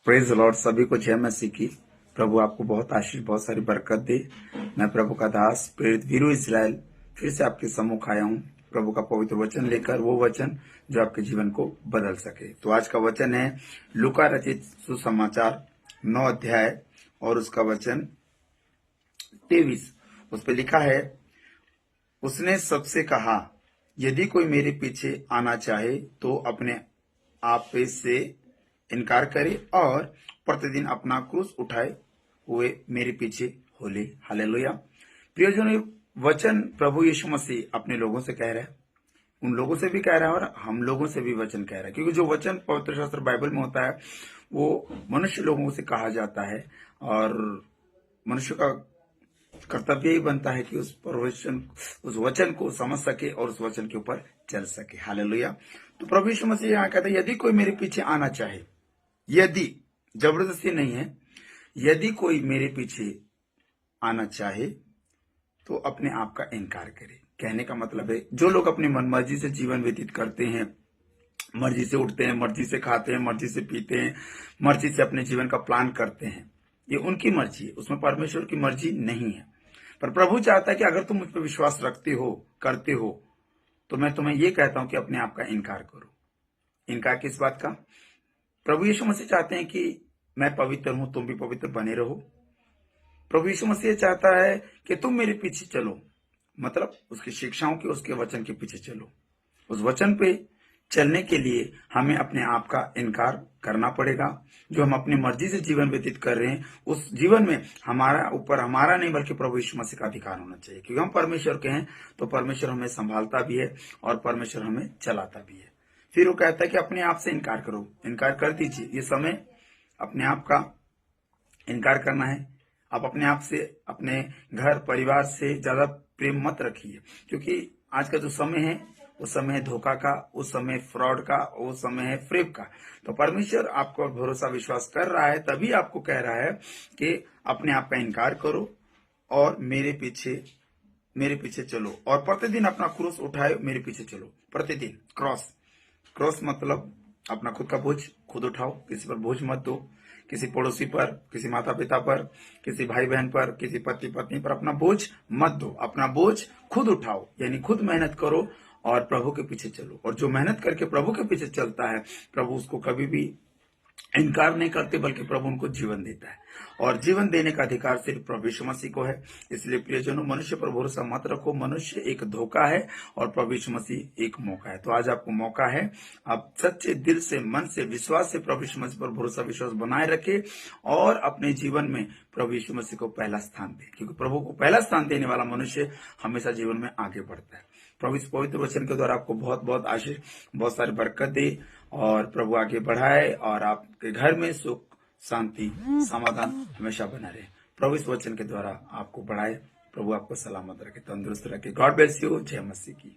Praise Lord. सभी को जय मसीह की। प्रभु आपको बहुत आशीष, बहुत सारी बरकत दे। मैं प्रभु का दास प्रेरित वीरू इस्राएल फिर से आपके सम्मुख आया हूँ प्रभु का पवित्र वचन लेकर, वो वचन जो आपके जीवन को बदल सके। तो आज का वचन है लूका रचित सुसमाचार 9 अध्याय और उसका वचन 23। उस पर लिखा है, उसने सबसे कहा, यदि कोई मेरे पीछे आना चाहे तो अपने आप से इनकार करे और प्रतिदिन अपना क्रूस उठाए हुए मेरे पीछे हो ले। हालेलुया। प्रियजनों, वचन प्रभु यीशु मसीह अपने लोगों से कह रहा है, उन लोगों से भी कह रहा है और हम लोगों से भी वचन कह रहा है। क्योंकि जो वचन पवित्र शास्त्र बाइबल में होता है वो मनुष्य लोगों से कहा जाता है और मनुष्य का कर्तव्य ही बनता है कि उस वचन को समझ सके और उस वचन के ऊपर चल सके। हालेलुया। तो प्रभु यीशु मसीह यहाँ कहता है, यदि कोई मेरे पीछे आना चाहे, यदि, जबरदस्ती नहीं है, यदि कोई मेरे पीछे आना चाहे तो अपने आप का इनकार करे। कहने का मतलब है, जो लोग अपनी मनमर्जी से जीवन व्यतीत करते हैं, मर्जी से उठते हैं, मर्जी से खाते हैं, मर्जी से पीते हैं, मर्जी से अपने जीवन का प्लान करते हैं, ये उनकी मर्जी है, उसमें परमेश्वर की मर्जी नहीं है। पर प्रभु चाहता है कि अगर तुम मुझ पर विश्वास रखते हो, करते हो, तो मैं तुम्हें यह कहता हूं कि अपने आप का इनकार करो। इनकार किस बात का? प्रभु यीशु मसीह चाहते हैं कि मैं पवित्र हूं, तुम भी पवित्र बने रहो। प्रभु यीशु मसीह चाहता है कि तुम मेरे पीछे चलो, मतलब उसकी शिक्षाओं के, उसके वचन के पीछे चलो। उस वचन पे चलने के लिए हमें अपने आप का इनकार करना पड़ेगा। जो हम अपनी मर्जी से जीवन व्यतीत कर रहे हैं, उस जीवन में हमारा ऊपर हमारा नहीं बल्कि प्रभु यीशु मसीह का अधिकार होना चाहिए। क्योंकि हम परमेश्वर के हैं तो परमेश्वर हमें संभालता भी है और परमेश्वर हमें चलाता भी है। फिर वो कहता है कि अपने आप से इनकार करो, इनकार कर दीजिए। ये समय अपने आप का इनकार करना है। आप अपने आप से, अपने घर परिवार से ज्यादा प्रेम मत रखिए, क्योंकि आज का जो समय है वो समय है धोखा का, उस समय फ्रॉड का, वो समय है फ्रेब का। तो परमेश्वर आपको भरोसा विश्वास कर रहा है, तभी आपको कह रहा है कि अपने आप का इनकार करो और मेरे पीछे चलो और प्रतिदिन अपना क्रूस उठाए मेरे पीछे चलो। प्रतिदिन क्रॉस मतलब अपना खुद का बोझ खुद उठाओ, किसी पर बोझ मत दो, किसी पड़ोसी पर, किसी माता पिता पर, किसी भाई बहन पर, किसी पति पत्नी पर अपना बोझ मत दो। अपना बोझ खुद उठाओ, यानी खुद मेहनत करो और प्रभु के पीछे चलो। और जो मेहनत करके प्रभु के पीछे चलता है, प्रभु उसको कभी भी इनकार नहीं करते, बल्कि प्रभु उनको जीवन देता है। और जीवन देने का अधिकार सिर्फ प्रभु यीशु मसीह को है। इसलिए प्रियजनों, मनुष्य पर भरोसा मत रखो। मनुष्य एक धोखा है और प्रभु यीशु मसीह एक मौका है। तो आज आपको मौका है, आप सच्चे दिल से, मन से, विश्वास से प्रभु यीशु मसीह पर भरोसा विश्वास बनाए रखे और अपने जीवन में प्रभु यीशु मसीह को पहला स्थान दे। क्योंकि प्रभु को पहला स्थान देने वाला मनुष्य हमेशा जीवन में आगे बढ़ता है। प्रभु इस पवित्र वचन के द्वारा आपको बहुत बहुत आशीष, बहुत सारी बरकत दे और प्रभु आगे बढ़ाए और आपके घर में सुख, शांति, समाधान हमेशा बना रहे। प्रभु इस वचन के द्वारा आपको बढ़ाए। प्रभु आपको सलामत रखे, तंदुरुस्त रखे। God bless you. जय मसीह की।